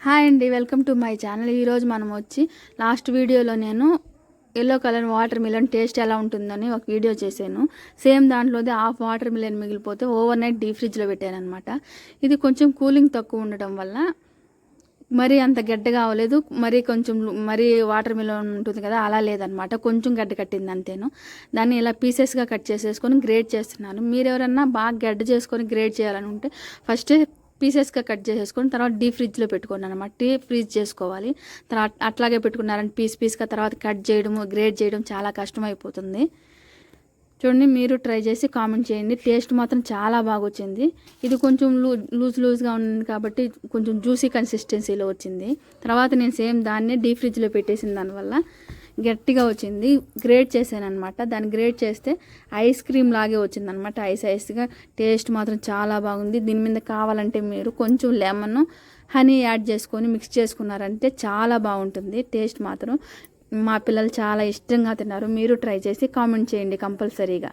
Hi అండి, welcome to my channel. ఈరోజు మనం వచ్చి లాస్ట్ వీడియోలో నేను yellow colour water melon taste ఎలా ఉంటుందని ఒక వీడియో చేశాను. సేమ్ దాంట్లోదే హాఫ్ వాటర్ మిలన్ మిగిలిపోతే ఓవర్ నైట్ డీప్ ఫ్రిడ్జ్లో పెట్టాను అనమాట. ఇది కొంచెం కూలింగ్ తక్కువ ఉండటం వల్ల మరీ అంత గడ్డగా అవ్వలేదు, మరీ వాటర్ మిలన్ ఉంటుంది కదా అలా లేదనమాట. కొంచెం గడ్డ కట్టింది అంతేను. దాన్ని ఇలా పీసెస్గా కట్ చేసేసుకొని గ్రేట్ చేస్తున్నాను. మీరు ఎవరన్నా బాగా గడ్డ చేసుకొని గ్రేట్ చేయాలని ఉంటే ఫస్ట్ పీసెస్గా కట్ చేసేసుకొని తర్వాత డీప్ ఫ్రిడ్జ్లో పెట్టుకోండి అనమాట. డీప్ ఫ్రీజ్ చేసుకోవాలి. తర్వాత అట్లాగే పెట్టుకున్నారని పీస్గా తర్వాత కట్ చేయడం గ్రేట్ చేయడం చాలా కష్టమైపోతుంది. చూడండి, మీరు ట్రై చేసి కామెంట్ చేయండి. టేస్ట్ మాత్రం చాలా బాగా వచ్చింది. ఇది కొంచెం లూజ్గా ఉంది కాబట్టి కొంచెం జ్యూసీ కన్సిస్టెన్సీలో వచ్చింది. తర్వాత నేను సేమ్ దాన్ని డీప్ ఫ్రిడ్జ్లో పెట్టేసిన దానివల్ల గట్టిగా వచ్చింది. గ్రేట్ చేశాను అనమాట. దాన్ని గ్రేట్ చేస్తే ఐస్ క్రీమ్ లాగే వచ్చిందనమాట. ఐస్గా టేస్ట్ మాత్రం చాలా బాగుంది. దీని మీద కావాలంటే మీరు కొంచెం లెమన్ హనీ యాడ్ చేసుకొని మిక్స్ చేసుకున్నారంటే చాలా బాగుంటుంది. టేస్ట్ మాత్రం మా పిల్లలు చాలా ఇష్టంగా తిన్నారు. మీరు ట్రై చేసి కామెంట్ చేయండి కంపల్సరీగా.